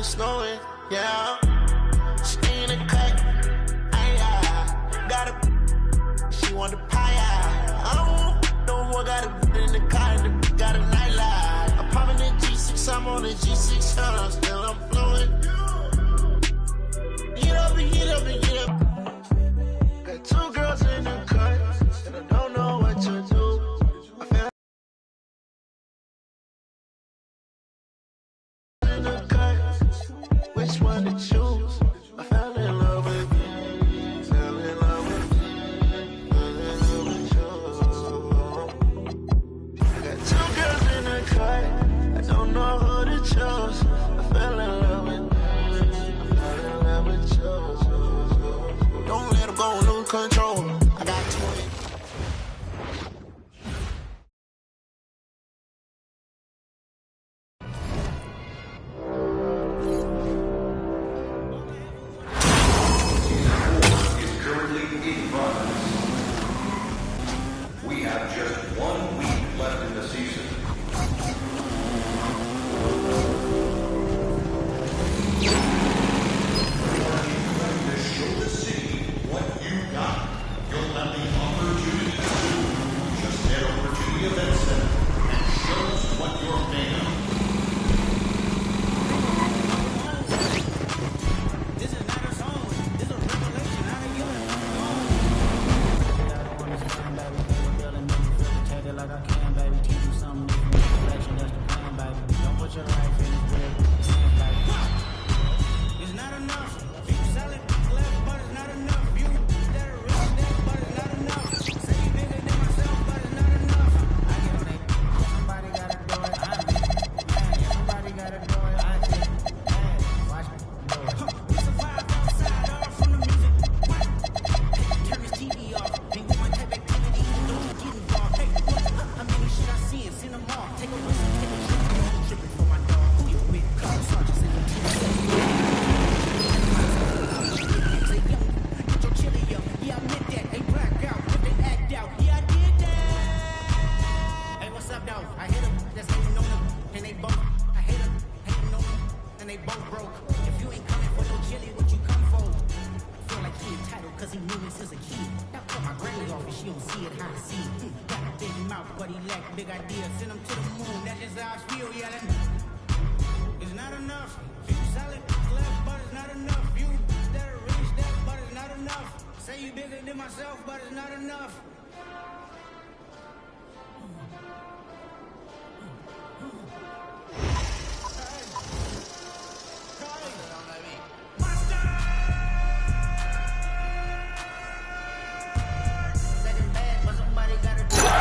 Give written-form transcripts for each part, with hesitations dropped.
it's snowing, yeah. She in the cut, got a, she want the pie, I don't know what got a in the car, got a nightlight. I'm popping the G6, I'm on the G600, still I'm flowing. Get up and get up and get up. Got two girls in the cut, and I don't know what to do. I feel in the cut, which one to choose? I fell in love with you, fell in love with you, fell in love with you. I got two girls in the cut, I don't know who to choose. I fell in love with you, I fell in love with you. Don't let them go and lose control. I got 20. We have just 1 week left in the season. To show the city what you got, you'll have the opportunity to just head over to the event center and show us what you're made of. This is not a song. This is a revelation out of you. Like I can, baby. Teach you something new. Reflection, that's the plan, baby. Don't put your life in this weird hands, baby. It's not enough. You sell it left, but it's not enough. You that are rich, that, but it's not enough. Say you bigger than myself, but it's not enough. I get on it. Somebody gotta do it. I did. Somebody gotta do it. I did. Watch me do it. We survived outside, all from the music. What? Hey, turn this TV off. Ain't one type activity. Don't get involved. Hey, how many shit I see and send them off? Take a listen, take a shit. Tripping for my dog. Who you with? Call sergeants and the get your chili up. Yeah, I meant that. They black out. If they act out. Yeah, I did that. Hey, what's up, though? I hit them. That's hating on them. And they both. I hate them. Hating on them. And they both broke. If you ain't coming for no chili, what you come for? Feel like he entitled because he knew me since a kid. That cut my granny off and she don't see it how I see it. Got a big mouth, but he lack big ideas. Send him to the moon. That's just how I feel yelling. It's not enough. You sell it left, but it's not enough. You that are rich, that, but it's not enough. Say you bigger than myself, but it's not enough. Second bad, but somebody gotta do it.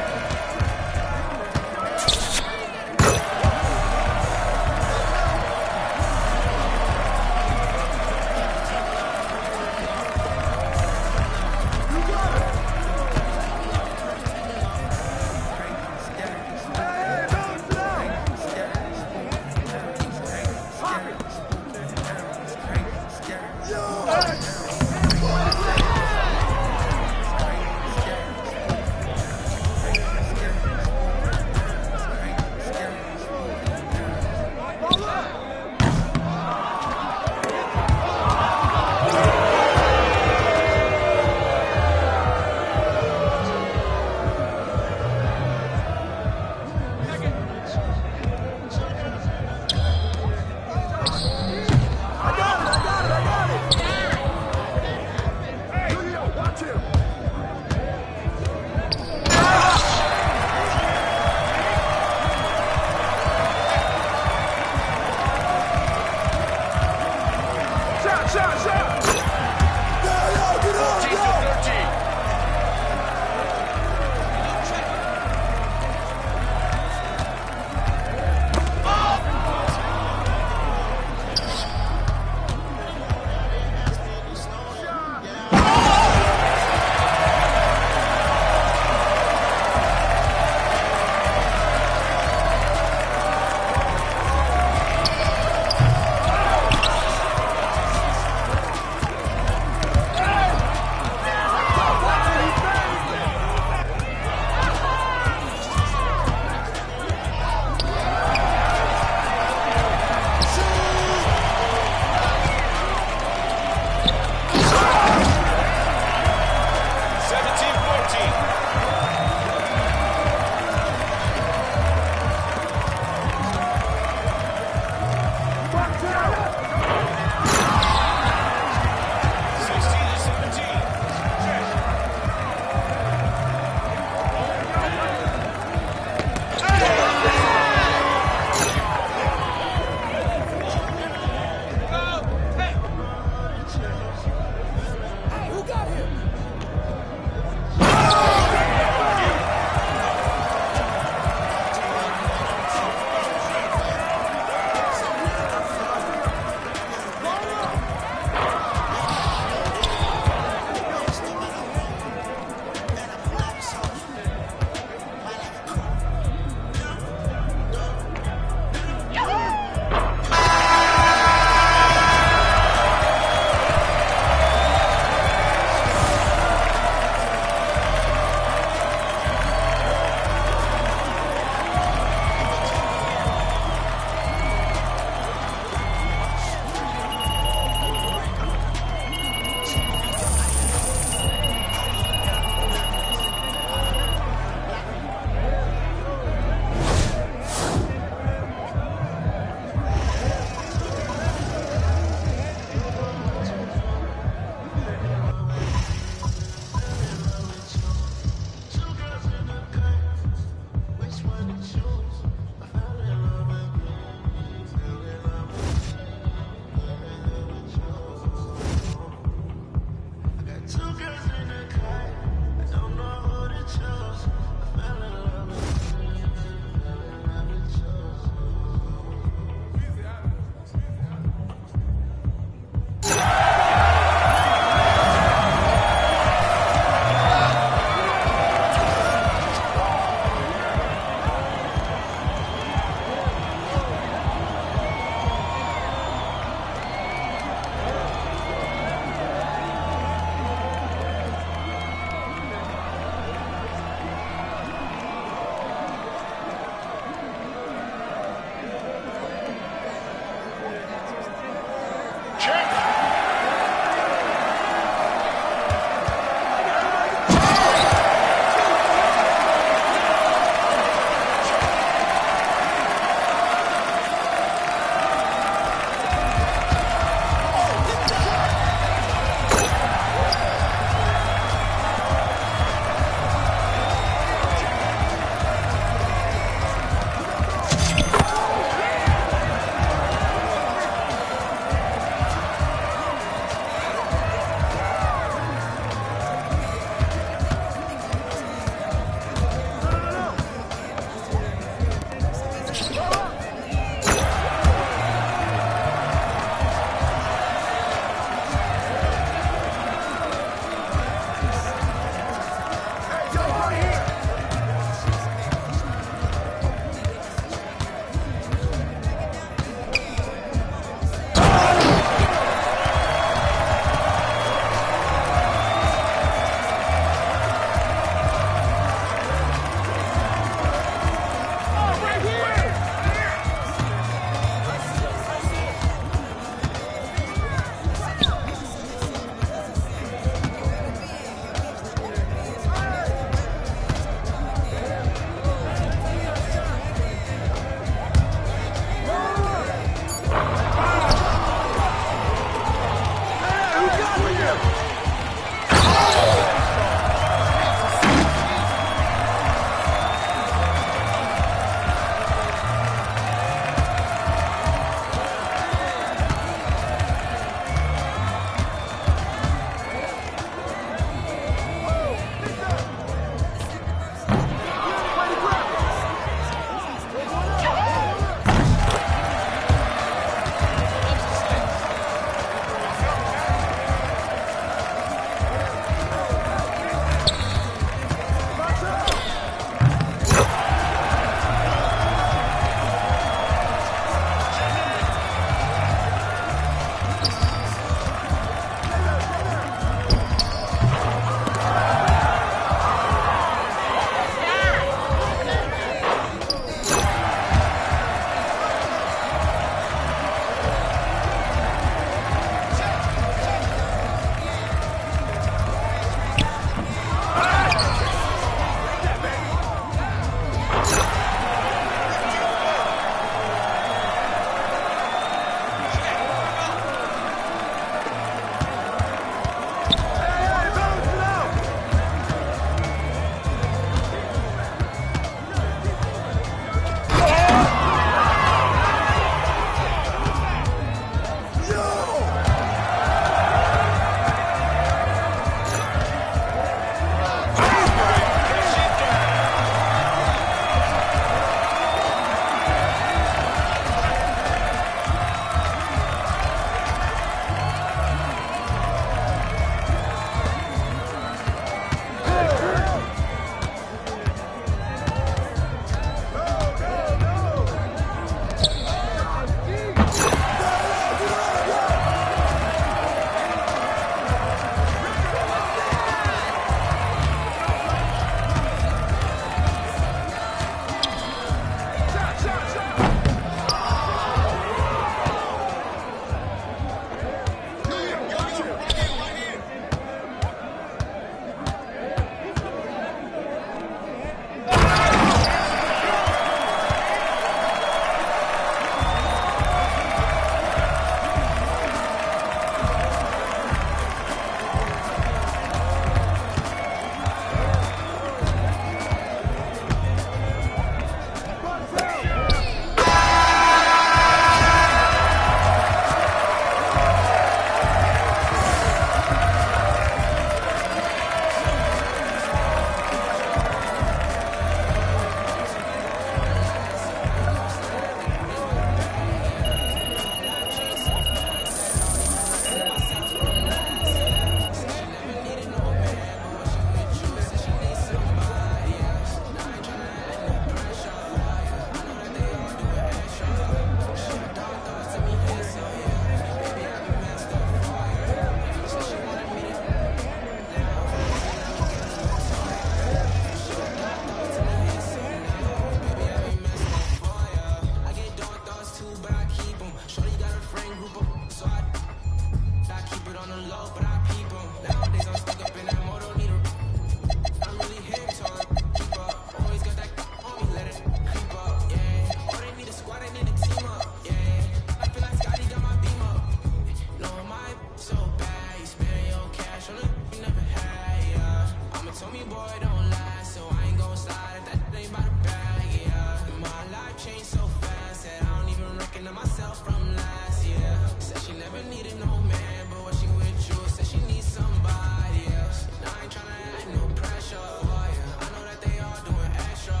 told me, boy, don't lie, so I ain't gon' slide if that ain't by the bag, yeah. And my life changed so fast that I don't even recognize myself from last year. Said she never needed no man, but when she with you, said she needs somebody else. And I ain't tryna add no pressure, yeah. I know that they all doing extra.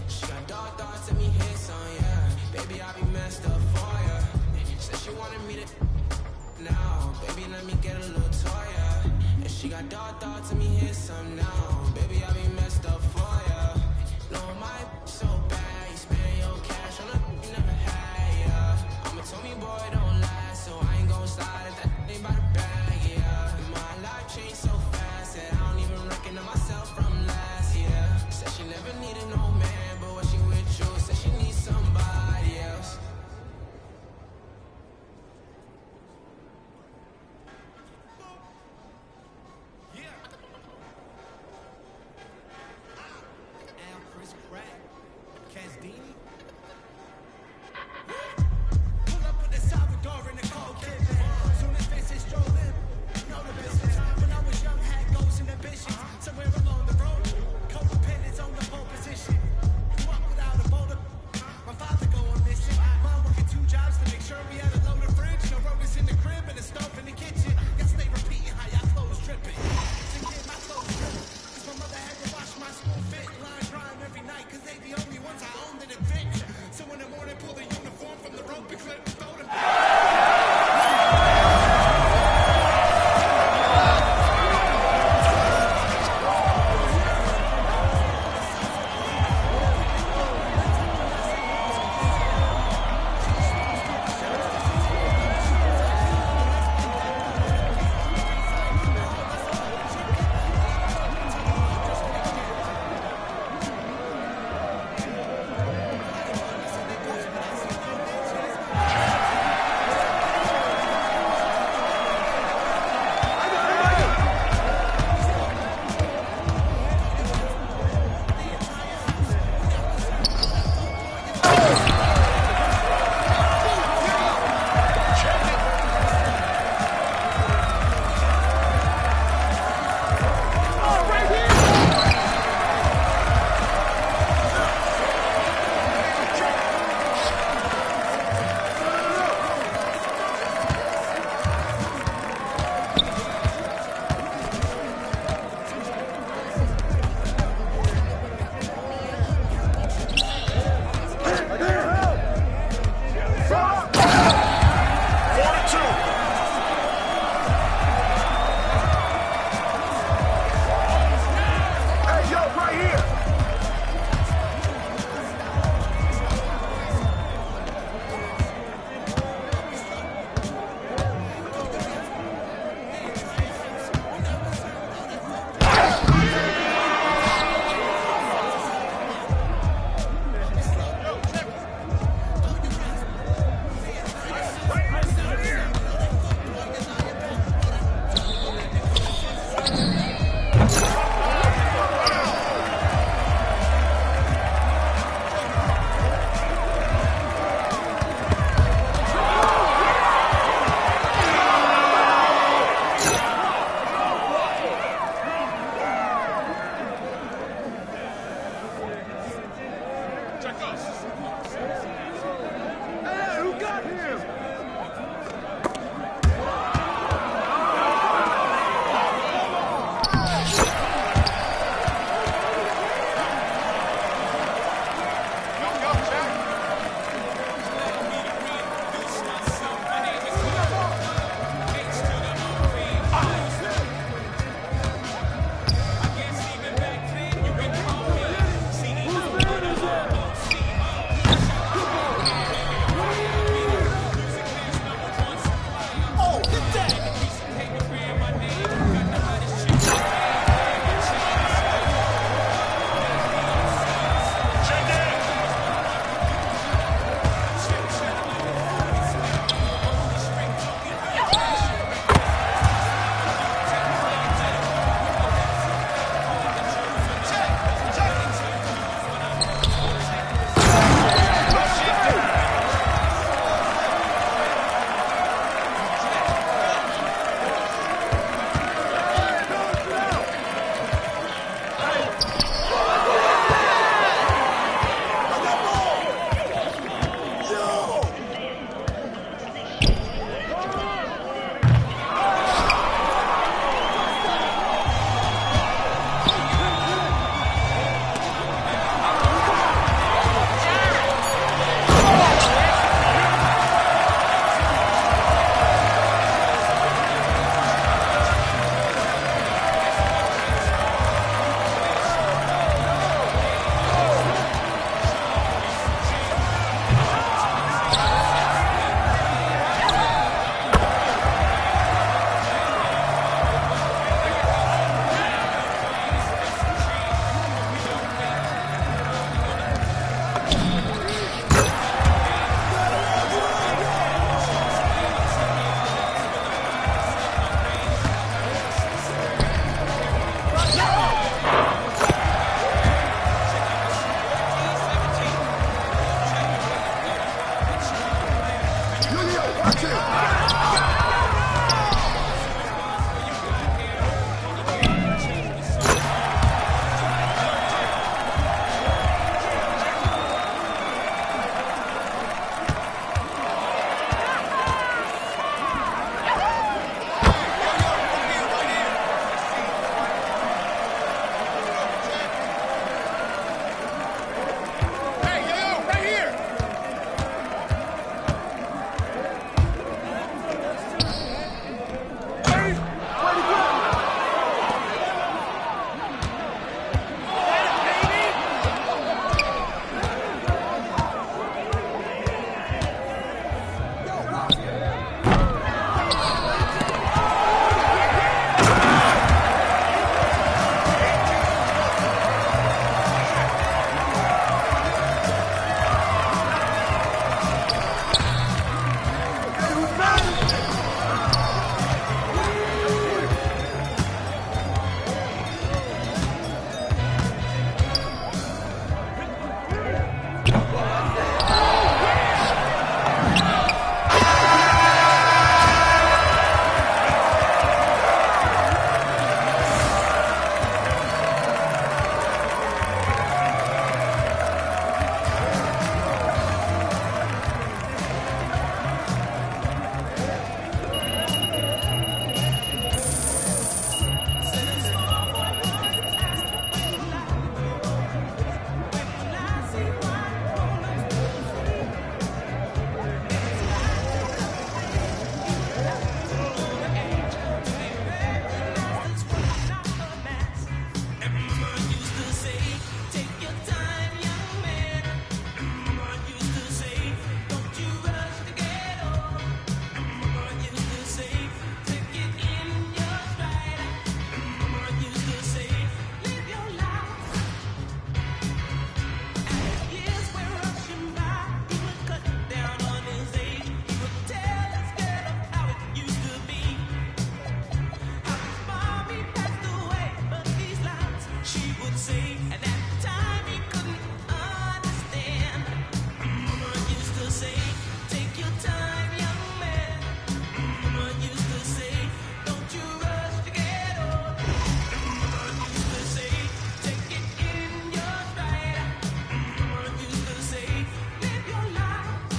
She got dark thoughts and me hit some, yeah. Baby, I be messed up for ya. Said she wanted me to now, baby, let me get a little toy, yeah. And she got dark thoughts and me hit some now. Baby, I be messed up for ya. No, my so bad, you spend your cash on a you never had, yeah. I'ma told me, boy, don't lie, so I ain't gon' slide if that ain't by the bag, yeah. And my life changed so fast that I don't even recognize myself from last year. Said she never needed no man, but when she with you, said she needs somebody else. she would say, and at the time he couldn't understand. Mama used to say, take your time, young man. Mama used to say, don't you rush to get old. Mama used to say, take it in your stride. Mama used to say, live your life.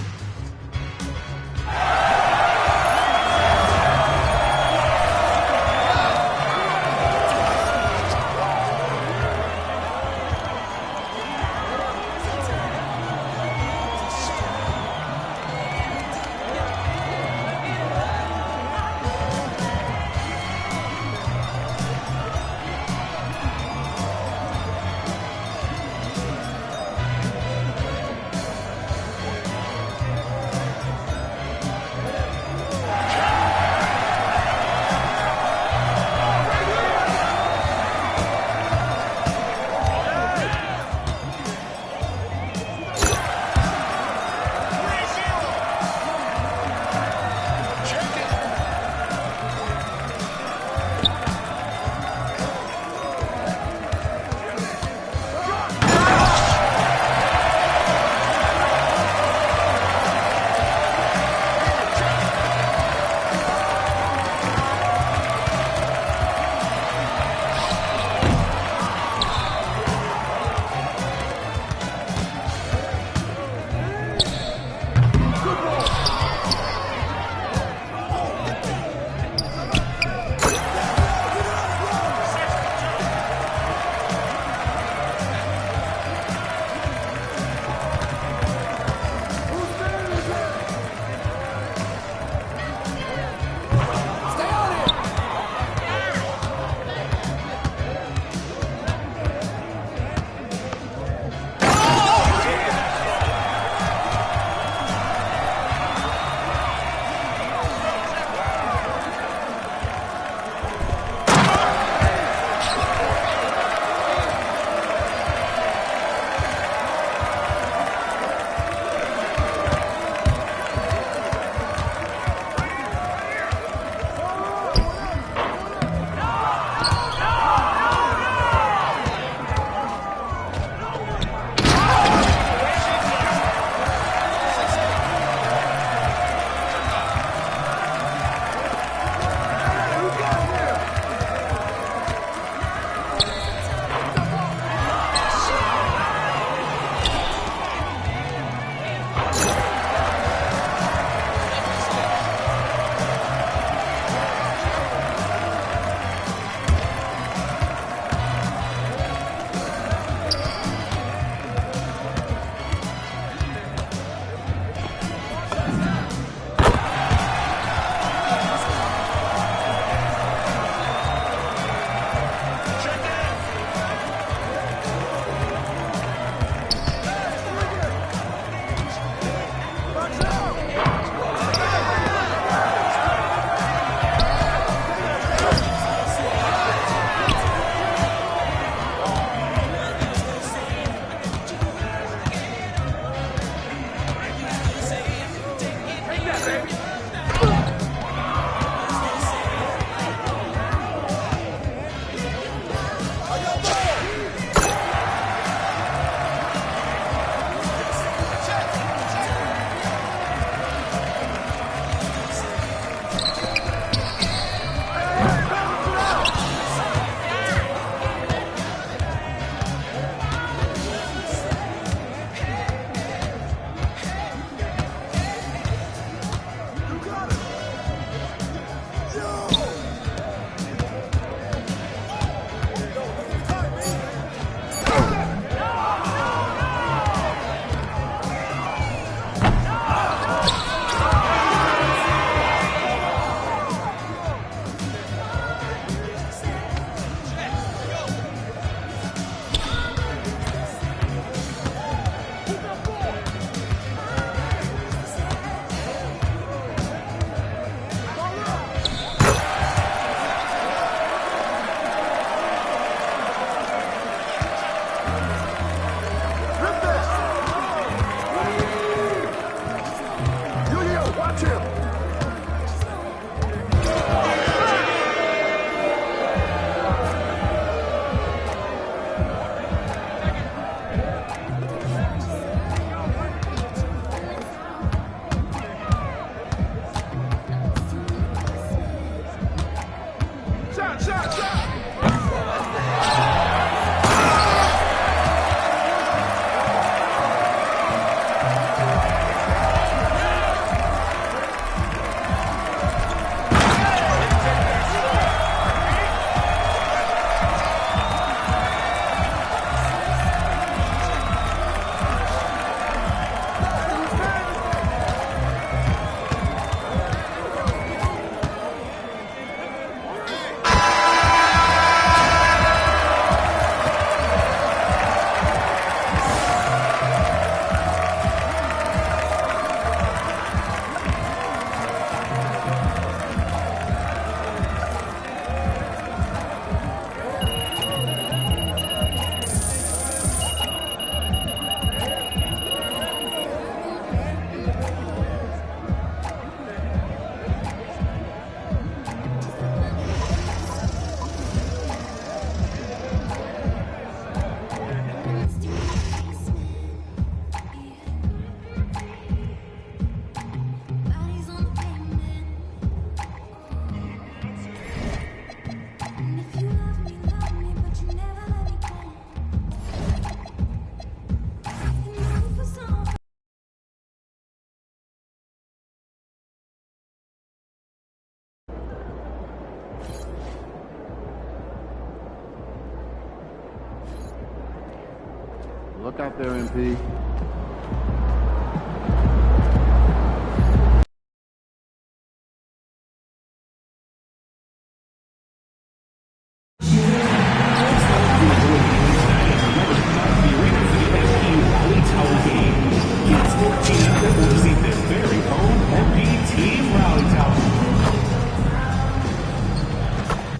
Look out there, MP.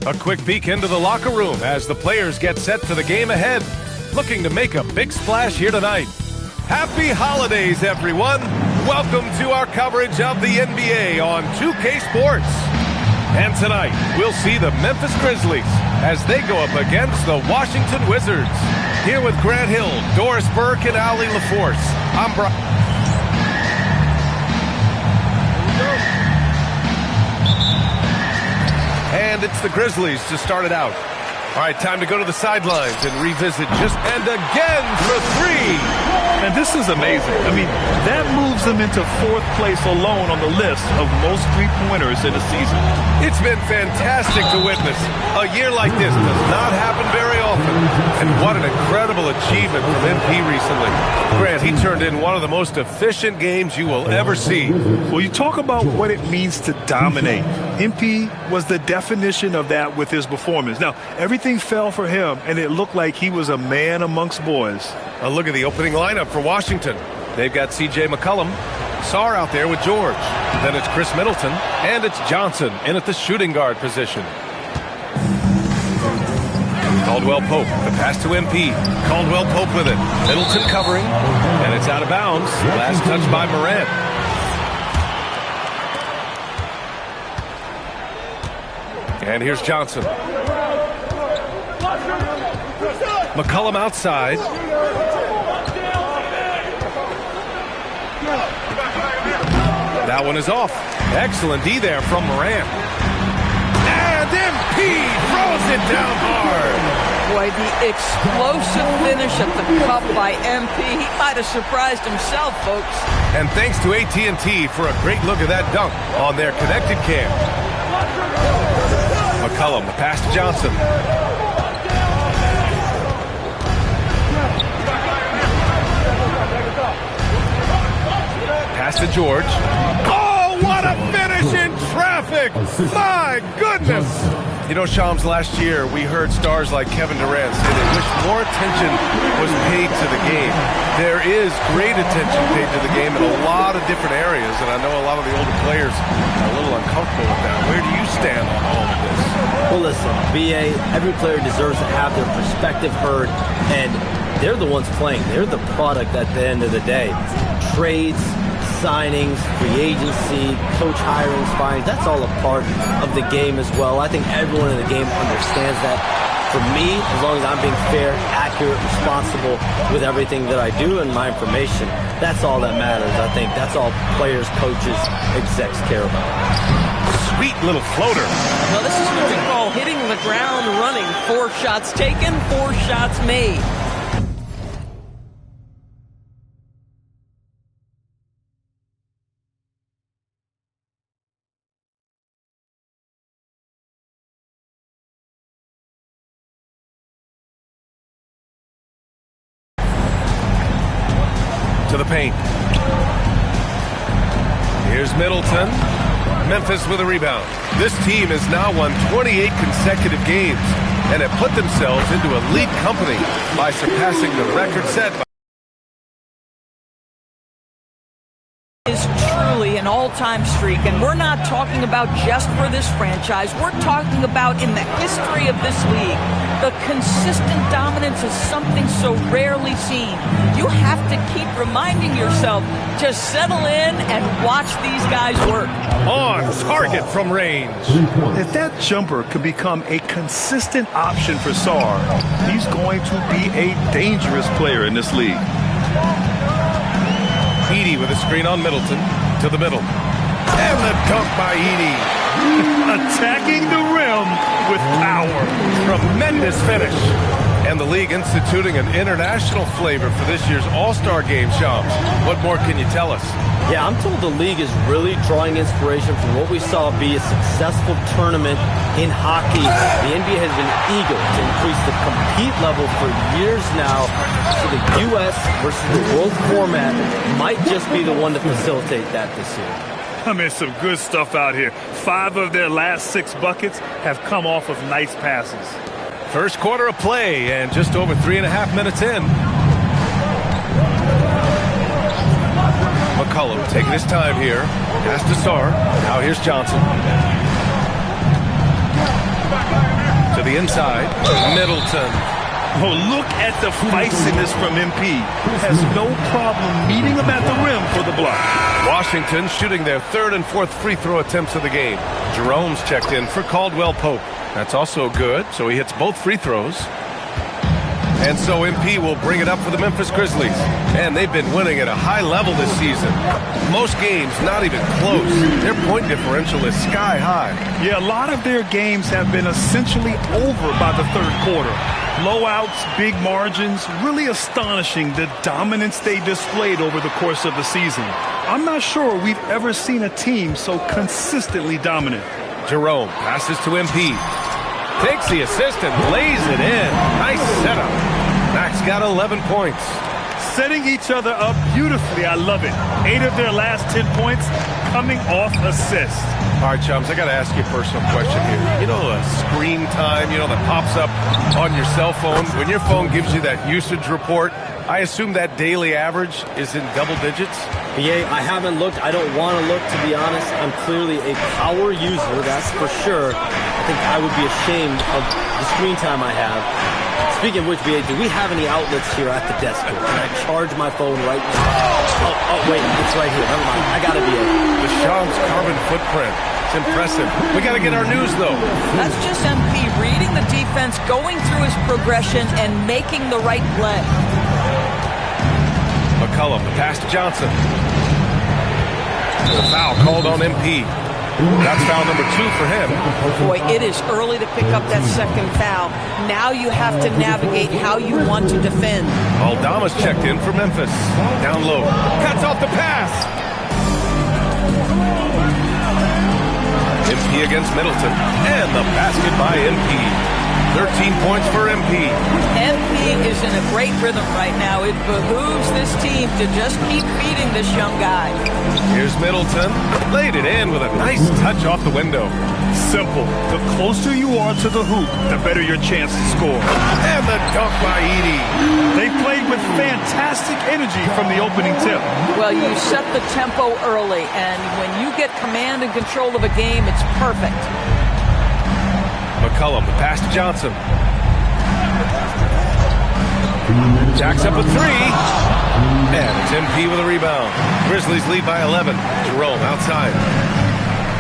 A quick peek into the locker room as the players get set for the game ahead, looking to make a big splash here tonight. Happy holidays, everyone. Welcome to our coverage of the NBA on 2K Sports. And tonight, we'll see the Memphis Grizzlies as they go up against the Washington Wizards. Here with Grant Hill, Doris Burke, and Ali LaForce, I'm Brian. And it's the Grizzlies to start it out. All right, time to go to the sidelines and revisit and again for three. And this is amazing. I mean, that moves them into 4th place alone on the list of most three-pointers in the season. It's been fantastic to witness. A year like this does not happen very often. And what an incredible achievement from MP recently. Grant, he turned in one of the most efficient games you will ever see. Well, you talk about what it means to dominate. MP was the definition of that with his performance. Now, everything fell for him, and it looked like he was a man amongst boys. A look at the opening lineup for Washington. They've got C.J. McCollum, Sarr out there with George. Then it's Chris Middleton, and it's Johnson in at the shooting guard position. Caldwell Pope, the pass to MP. Caldwell Pope with it. Middleton covering, and it's out of bounds. Last touch by Morant. And here's Johnson. McCollum outside. That one is off. Excellent D there from Morant. And MP throws it down hard. Boy, the explosive finish at the cup by MP. He might have surprised himself, folks. And thanks to AT&T for a great look at that dunk on their connected cam. McCollum, the pass to Johnson. Pass to George. Oh, what a finish in traffic! My goodness! You know, Shams, last year we heard stars like Kevin Durant say they wish more attention was paid to the game. There is great attention paid to the game in a lot of different areas, and I know a lot of the older players are a little uncomfortable with that. Where do you stand on all of this? Well, listen, BA, every player deserves to have their perspective heard, and they're the ones playing. They're the product at the end of the day. Trades, signings, free agency, coach hirings, firings, that's all a part of the game as well. I think everyone in the game understands that. For me, as long as I'm being fair, accurate, responsible with everything that I do and my information, that's all that matters. I think that's all players, coaches, execs care about. Sweet little floater. Well, this is what we call hitting the ground running. 4 shots taken, 4 shots made. To the paint. Here's Middleton. Memphis with a rebound. This team has now won 28 consecutive games and have put themselves into elite company by surpassing the record set by Is truly an all-time streak, and we're not talking about just for this franchise. We're talking about in the history of this league. The consistent dominance is something so rarely seen. You have to keep reminding yourself to settle in and watch these guys work. on target from range. If that jumper could become a consistent option for Sarr, he's going to be a dangerous player in this league. Edey with a screen on Middleton to the middle. And the dunk by Edey. Attacking the rim with power. Tremendous finish. And the league instituting an international flavor for this year's All-Star Game, Shams. What more can you tell us? Yeah, I'm told the league is really drawing inspiration from what we saw be a successful tournament in hockey. The NBA has been eager to increase the compete level for years now, so the U.S. versus the world format might just be the one to facilitate that this year. I mean, some good stuff out here. 5 of their last 6 buckets have come off of nice passes. First quarter of play and just over 3.5 minutes in. McCollum taking his time here. Pass to Sarr. Now here's Johnson. To the inside. Middleton. Oh, look at the feistiness from MP. Has no problem meeting him at the rim for the block. Washington shooting their 3rd and 4th free throw attempts of the game. Jerome's checked in for Caldwell Pope. That's also good, so he hits both free throws. And so MP will bring it up for the Memphis Grizzlies. And they've been winning at a high level this season. Most games not even close. Their point differential is sky high. Yeah, a lot of their games have been essentially over by the 3rd quarter. Blowouts, big margins, really astonishing the dominance they displayed over the course of the season. I'm not sure we've ever seen a team so consistently dominant. Jerome passes to MP. Takes the assist and lays it in. Nice setup. Max got 11 points. Setting each other up beautifully. I love it. 8 of their last 10 points coming off assists. All right, chums, I got to ask you a personal question here. You know, screen time, that pops up on your cell phone. When your phone gives you that usage report, I assume that daily average is in double digits? Yeah, I haven't looked. I don't want to look, to be honest. I'm clearly a power user, that's for sure. I think I would be ashamed of the screen time I have. Speaking of which, BA, do we have any outlets here at the desk here? Can I charge my phone right now? Oh, wait, it's right here. Never mind. I got it, BA. The Shams carbon footprint. It's impressive. We got to get our news, though. That's just MP reading the defense, going through his progression, and making the right play. McCollum, the pass to Johnson. The foul called on MP. That's foul number 2 for him. Boy, it is early to pick up that second foul. Now you have to navigate how you want to defend. Aldama's checked in for Memphis. Down low. Cuts off the pass. MP against Middleton. And the basket by MP. 13 points for MP. MP is in a great rhythm right now. It behooves this team to just keep feeding this young guy. Here's Middleton. Laid it in with a nice touch off the window. Simple. The closer you are to the hoop, the better your chance to score. And the dunk by Edey. They played with fantastic energy from the opening tip. Well, you set the tempo early, and when you get command and control of a game, it's perfect. McCollum, the pass to Johnson. Jacks up a 3. And it's MP with a rebound. Grizzlies lead by 11. Jerome outside.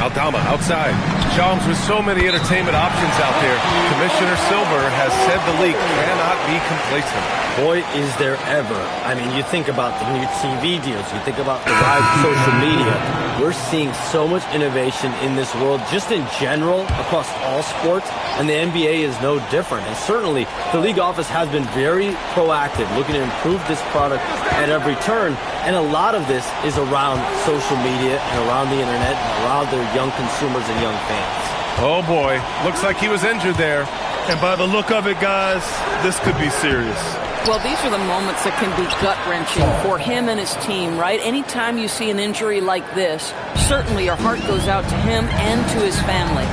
Aldama outside. Shams with so many entertainment options out there. Commissioner Silver has said the league cannot be complacent. Boy, is there ever. I mean, you think about the new TV deals. You think about the rise of social media. We're seeing so much innovation in this world, just in general, across all sports, and the NBA is no different. And certainly, the league office has been very proactive, looking to improve this product at every turn. And a lot of this is around social media and around the internet and around their young consumers and young fans. Oh, boy. Looks like he was injured there. And by the look of it, guys, this could be serious. Well, these are the moments that can be gut-wrenching for him and his team, right? Anytime you see an injury like this, certainly your heart goes out to him and to his family.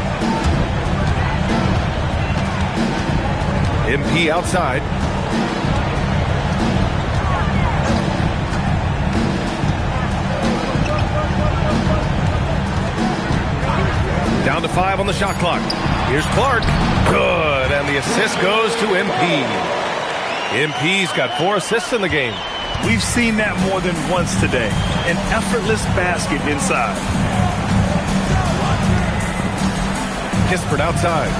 MP outside. Down to 5 on the shot clock. Here's Clark. Good. And the assist goes to MP. MP's got 4 assists in the game. We've seen that more than once today. An effortless basket inside. Kispert outside.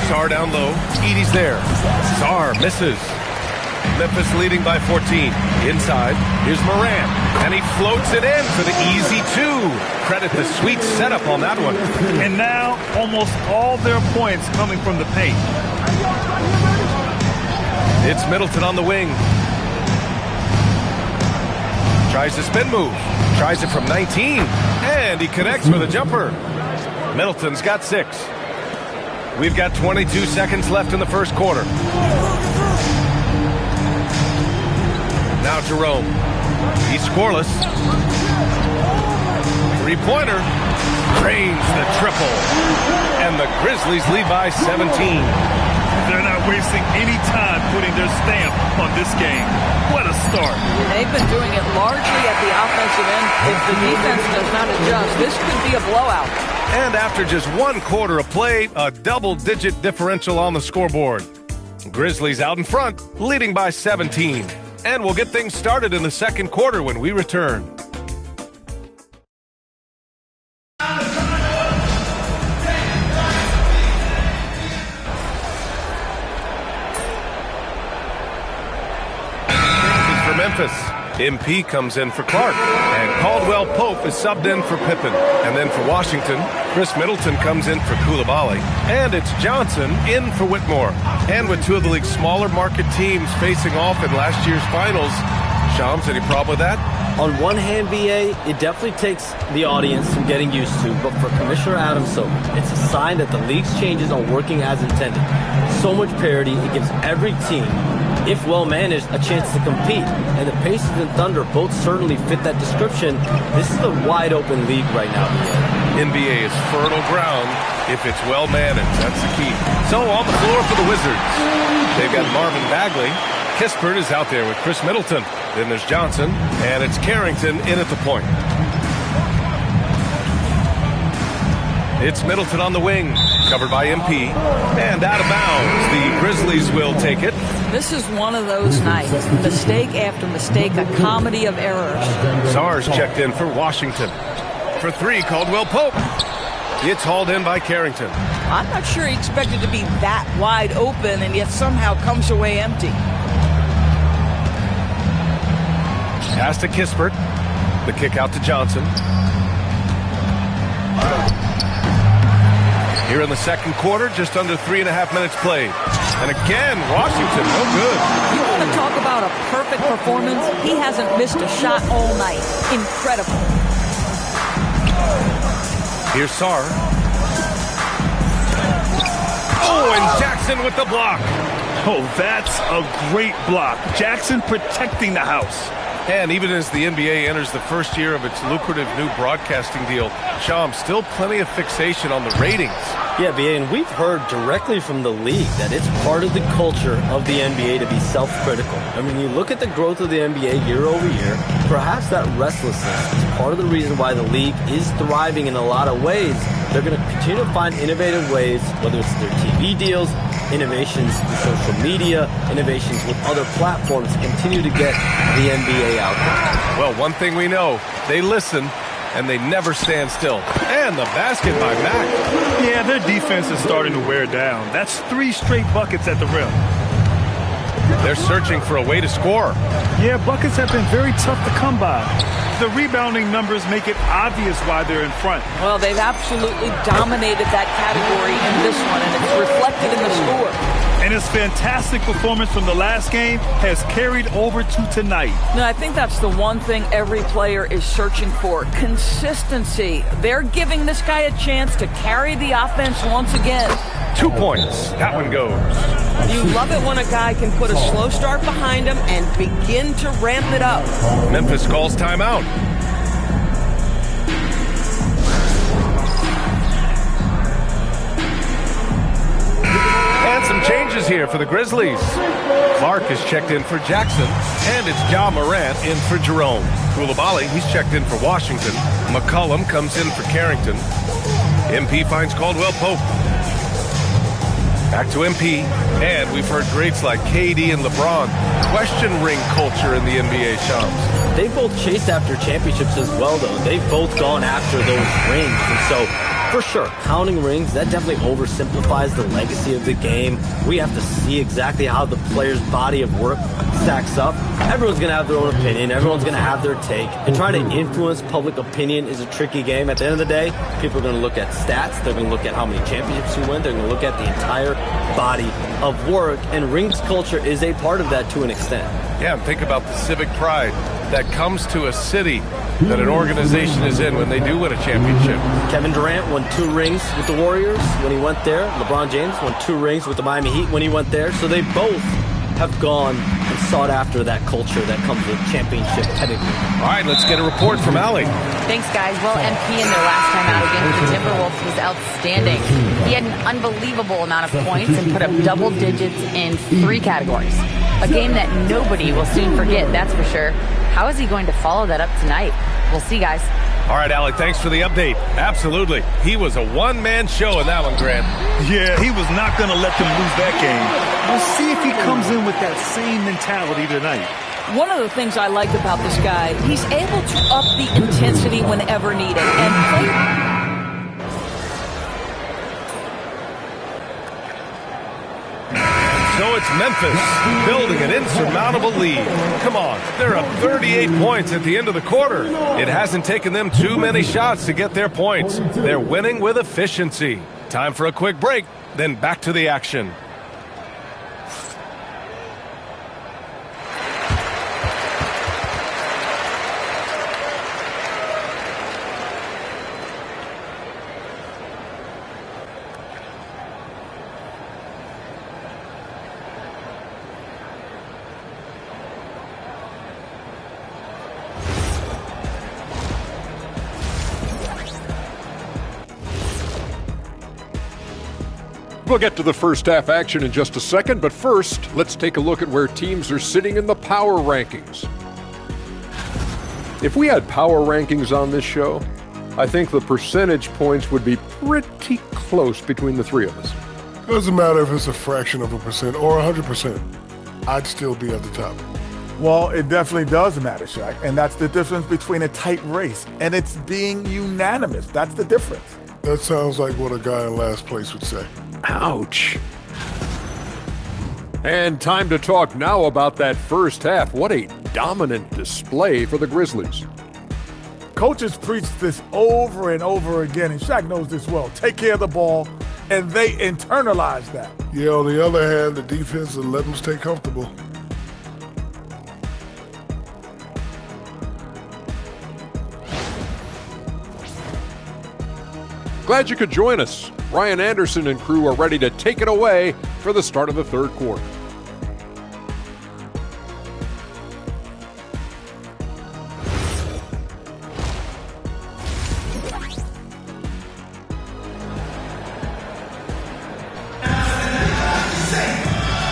Sarr down low. Edey's there. Sarr misses. Memphis leading by 14. Inside, here's Morant. And he floats it in for the easy 2. Credit the sweet setup on that one. And now, almost all their points coming from the paint. It's Middleton on the wing. Tries the spin move. Tries it from 19. And he connects with a jumper. Middleton's got 6. We've got 22 seconds left in the first quarter. Now Jerome. He's scoreless. Three-pointer. Drains the triple. And the Grizzlies lead by 17. They're not wasting any time putting their stamp on this game. What a start. They've been doing it largely at the offensive end. If the defense does not adjust, this could be a blowout. And after just 1 quarter of play, a double-digit differential on the scoreboard. Grizzlies out in front, leading by 17. And we'll get things started in the second quarter when we return. For Memphis, MP comes in for Clark, and Caldwell Pope is subbed in for Pippen. And then for Washington, Chris Middleton comes in for Coulibaly, and it's Johnson in for Whitmore. And with 2 of the league's smaller market teams facing off in last year's finals, Shams, any problem with that? On one hand, BA, it definitely takes the audience some getting used to, but for Commissioner Adam Silver, it's a sign that the league's changes are working as intended. So much parity, it gives every team, if well managed, a chance to compete. And the Pacers and Thunder both certainly fit that description. This is a wide open league right now, BA. NBA is fertile ground if it's well managed. That's the key. So on the floor for the Wizards, they've got Marvin Bagley. Kispert is out there with Chris Middleton. Then there's Johnson, and it's Carrington in at the point. It's Middleton on the wing, covered by MP, and out of bounds. The Grizzlies will take it. This is one of those nights. Mistake after mistake, a comedy of errors. Sars checked in for Washington. For 3, Caldwell Pope. It's hauled in by Carrington. I'm not sure he expected to be that wide open and yet somehow comes away empty. Pass to Kispert. The kick out to Johnson. Here in the second quarter, just under 3.5 minutes played. And again, Washington, no good. You want to talk about a perfect performance? He hasn't missed a shot all night. Incredible. Here's Sar. Oh, and Jackson with the block. Oh, that's a great block. Jackson protecting the house. And even as the NBA enters the first year of its lucrative new broadcasting deal, Sham, still plenty of fixation on the ratings. Yeah, BA, and we've heard directly from the league that it's part of the culture of the NBA to be self-critical. I mean, you look at the growth of the NBA year over year, perhaps that restlessness is part of the reason why the league is thriving in a lot of ways. They're going to continue to find innovative ways, whether it's their TV deals, innovations in social media, innovations with other platforms to continue to get the NBA out there. Well, one thing we know, they listen and they never stand still. And the basket by Mack. Yeah, their defense is starting to wear down. That's 3 straight buckets at the rim. They're searching for a way to score. Yeah, buckets have been very tough to come by. The rebounding numbers make it obvious why they're in front. Well, they've absolutely dominated that category in this one, and it's reflected in the score. And his fantastic performance from the last game has carried over to tonight. No, I think that's the one thing every player is searching for. Consistency. They're giving this guy a chance to carry the offense once again. 2 points. That one goes. You love it when a guy can put a slow start behind him and begin to ramp it up. Memphis calls timeout. And some changes here for the Grizzlies. Clark is checked in for Jackson, and it's Ja Morant in for Jerome. Coulibaly, he's checked in for Washington. McCollum comes in for Carrington. MP finds Caldwell Pope. Back to MP, and we've heard greats like KD and LeBron question ring culture in the NBA, Shams. They both chased after championships as well, though. They've both gone after those rings, and so for sure, counting rings, that definitely oversimplifies the legacy of the game. We have to see exactly how the player's body of work stacks up. Everyone's going to have their own opinion. Everyone's going to have their take. And trying to influence public opinion is a tricky game. At the end of the day, people are going to look at stats. They're going to look at how many championships you win. They're going to look at the entire body of work. And rings culture is a part of that to an extent. Yeah, and think about the civic pride. that comes to a city that an organization is in when they do win a championship? Kevin Durant won 2 rings with the Warriors when he went there. LeBron James won 2 rings with the Miami Heat when he went there. So they both have gone and sought after that culture that comes with championship pedigree. All right, let's get a report from Allie. Thanks, guys. Well, MP in their last time out against the Timberwolves was outstanding. He had an unbelievable amount of points and put up double digits in 3 categories. A game that nobody will soon forget, that's for sure. How is he going to follow that up tonight? We'll see, guys. All right, Allie, thanks for the update. Absolutely. He was a one-man show in that one, Grant. Yeah, he was not going to let them lose that game. We'll see if he comes in with that same mentality tonight. One of the things I like about this guy, he's able to up the intensity whenever needed and play. So it's Memphis building an insurmountable lead. Come on, they're up 38 points at the end of the quarter. It hasn't taken them too many shots to get their points. They're winning with efficiency. Time for a quick break, then back to the action. We'll get to the first half action in just a second, but first, let's take a look at where teams are sitting in the power rankings. If we had power rankings on this show, I think the percentage points would be pretty close between the 3 of us. Doesn't matter if it's a fraction of a percent or 100%. I'd still be at the top. Well, it definitely does matter, Shaq, and that's the difference between a tight race, and it's being unanimous. That's the difference. That sounds like what a guy in last place would say. Ouch. And time to talk now about that first half. What a dominant display for the Grizzlies. Coaches preach this over and over again, and Shaq knows this well. Take care of the ball, and they internalize that. Yeah, on the other hand, the defense will let them stay comfortable. Glad you could join us. Ryan Anderson and crew are ready to take it away for the start of the third quarter.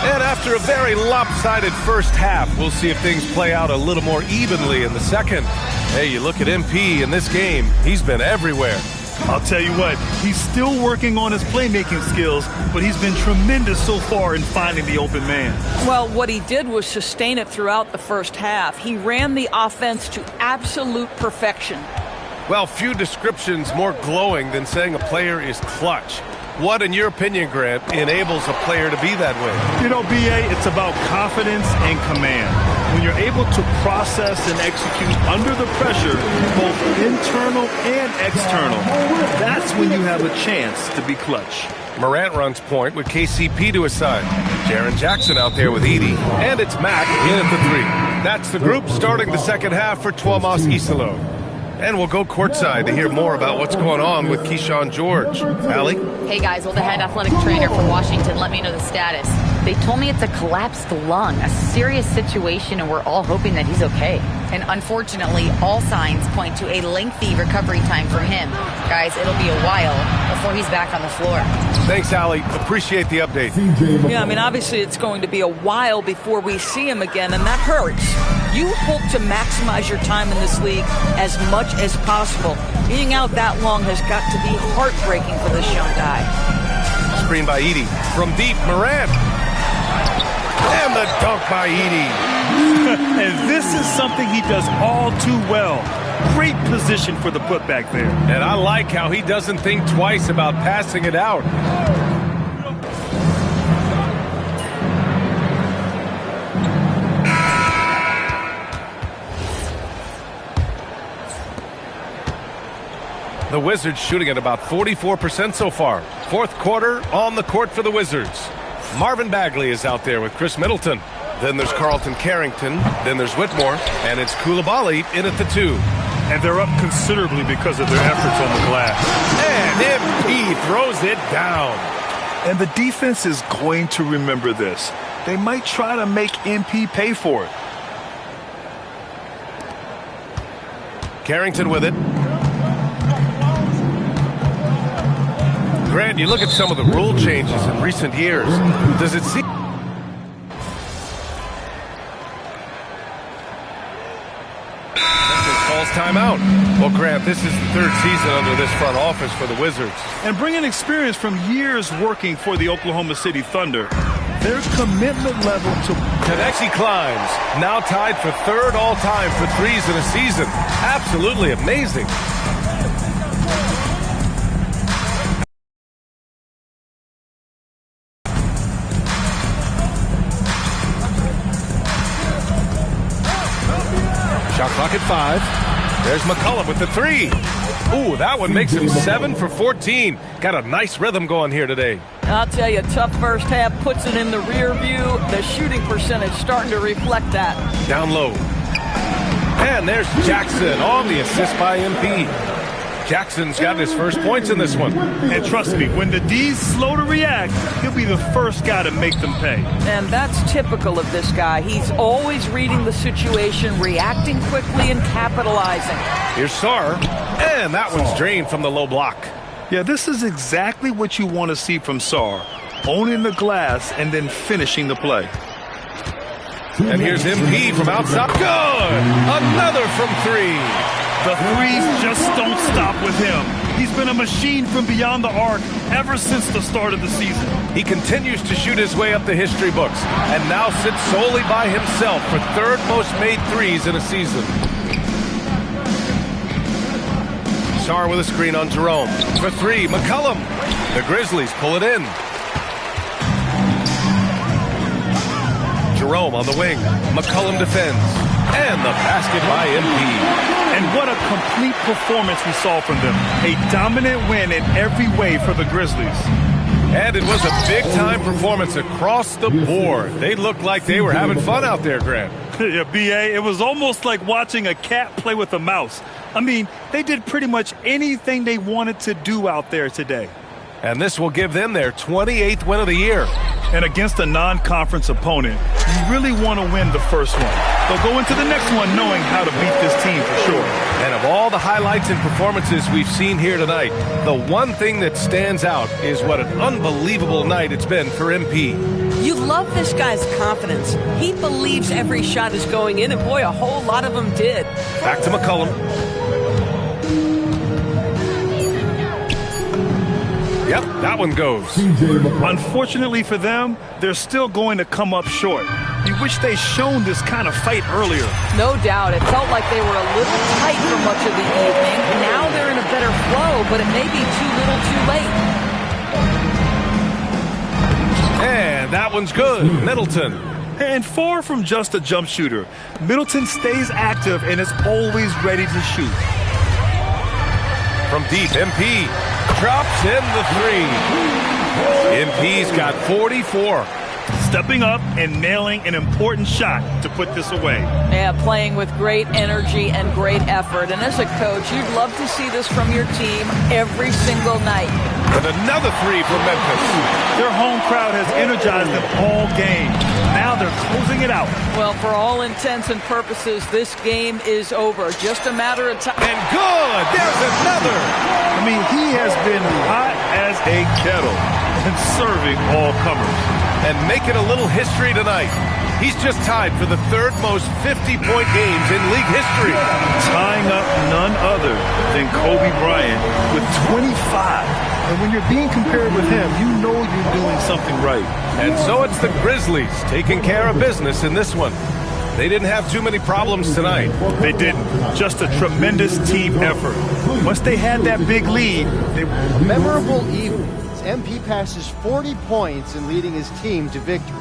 And after a very lopsided first half, we'll see if things play out a little more evenly in the second. Hey, you look at MP in this game, he's been everywhere. I'll tell you what, he's still working on his playmaking skills, but he's been tremendous so far in finding the open man. Well, what he did was sustain it throughout the first half. He ran the offense to absolute perfection. Well, few descriptions more glowing than saying a player is clutch. What, in your opinion, Grant, enables a player to be that way? You know, B.A., it's about confidence and command. When you're able to process and execute under the pressure, both internal and external, that's when you have a chance to be clutch. Morant runs point with KCP to his side. Jaren Jackson out there with Edey. And it's Mack in at the 3. That's the group starting the second half for Tuomas Isalo. And we'll go courtside to hear more about what's going on with Keyshawn George. Allie? Hey, guys. Well, the head athletic trainer for Washington let me know the status. They told me it's a collapsed lung, a serious situation, and we're all hoping that he's okay. And unfortunately, all signs point to a lengthy recovery time for him. Guys, it'll be a while before he's back on the floor. Thanks, Allie. Appreciate the update. Yeah, I mean, obviously it's going to be a while before we see him again, and that hurts. You hope to maximize your time in this league as much as possible. Being out that long has got to be heartbreaking for this young guy. Screen by Edey. From deep, Morant. And the dunk by Edey. And this is something he does all too well. Great position for the putback there. And I like how he doesn't think twice about passing it out. The Wizards shooting at about 44% so far. Fourth quarter on the court for the Wizards. Marvin Bagley is out there with Chris Middleton. Then there's Carlton Carrington. Then there's Whitmore. And it's Koulibaly in at the 2. And they're up considerably because of their efforts on the glass. And MP throws it down. And the defense is going to remember this. They might try to make MP pay for it. Carrington with it. Grant, you look at some of the rule changes in recent years. Does it seem... Calls timeout. Well, Grant, this is the 3rd season under this front office for the Wizards. And bringing experience from years working for the Oklahoma City Thunder, their commitment level to... Konechny climbs, now tied for 3rd all-time for threes in a season. Absolutely amazing. Shot clock at 5. There's McCollum with the 3. Ooh, that one makes him 7 for 14. Got a nice rhythm going here today. I'll tell you, tough first half puts it in the rear view. The shooting percentage starting to reflect that. Down low. And there's Jackson on the assist by MP. Jackson's got his first points in this one. And trust me, when the D's slow to react, he'll be the first guy to make them pay. And that's typical of this guy. He's always reading the situation, reacting quickly, and capitalizing. Here's Sarr. And that one's drained from the low block. Yeah, this is exactly what you want to see from Sarr. Owning the glass and then finishing the play. And here's MP from outside. Good! Another from 3. The threes just don't stop with him. He's been a machine from beyond the arc ever since the start of the season. He continues to shoot his way up the history books and now sits solely by himself for 3rd most made threes in a season. Sarr with a screen on Jerome. For 3, McCollum. The Grizzlies pull it in. Jerome on the wing. McCollum defends. And the basket by MP. And what a complete performance we saw from them. A dominant win in every way for the Grizzlies. And it was a big-time performance across the board. They looked like they were having fun out there, Grant. Yeah, B.A., it was almost like watching a cat play with a mouse. I mean, they did pretty much anything they wanted to do out there today. And this will give them their 28th win of the year. And against a non-conference opponent, you really want to win the first one. They'll go into the next one knowing how to beat this team for sure. And of all the highlights and performances we've seen here tonight, the one thing that stands out is what an unbelievable night it's been for MP. You love this guy's confidence. He believes every shot is going in, and boy, a whole lot of them did. Back to McCollum. Yep, that one goes. Unfortunately for them, they're still going to come up short. You wish they'd shown this kind of fight earlier. No doubt. It felt like they were a little tight for much of the evening. Now they're in a better flow, but it may be too little too late. And that one's good. Middleton. And far from just a jump shooter, Middleton stays active and is always ready to shoot. From deep, MP drops in the 3. MP's got 44. Stepping up and nailing an important shot to put this away. Yeah, playing with great energy and great effort. And as a coach, you'd love to see this from your team every single night. And another 3 for Memphis. Their home crowd has energized them all game. Now they're closing it out. Well, for all intents and purposes, this game is over. Just a matter of time. And good! There's another! I mean, he has been hot as a kettle and serving all comers. And making a little history tonight. He's just tied for the 3rd most 50-point games in league history. Tying up none other than Kobe Bryant with 25. And when you're being compared with him, you know you're doing something right. And so it's the Grizzlies taking care of business in this one. They didn't have too many problems tonight. They didn't. Just a tremendous team effort. Once they had that big lead, they... A memorable evening. MP passes 40 points in leading his team to victory.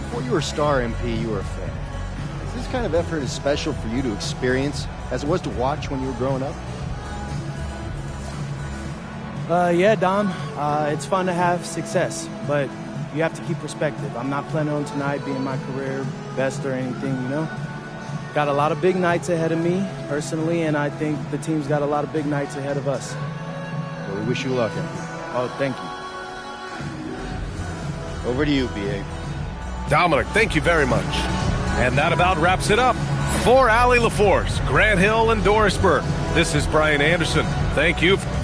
Before you were a star, MP, you were a fan. Is this kind of effort as special for you to experience as it was to watch when you were growing up? Yeah, Dom. It's fun to have success, but you have to keep perspective. I'm not planning on tonight being my career best or anything, you know. Got a lot of big nights ahead of me, personally, and I think the team's got a lot of big nights ahead of us. Well, we wish you luck, MP. Oh, thank you. Over to you, B.A. Dominic, thank you very much. And that about wraps it up. For Allie LaForce, Grant Hill, and Doris Burke, this is Brian Anderson. Thank you for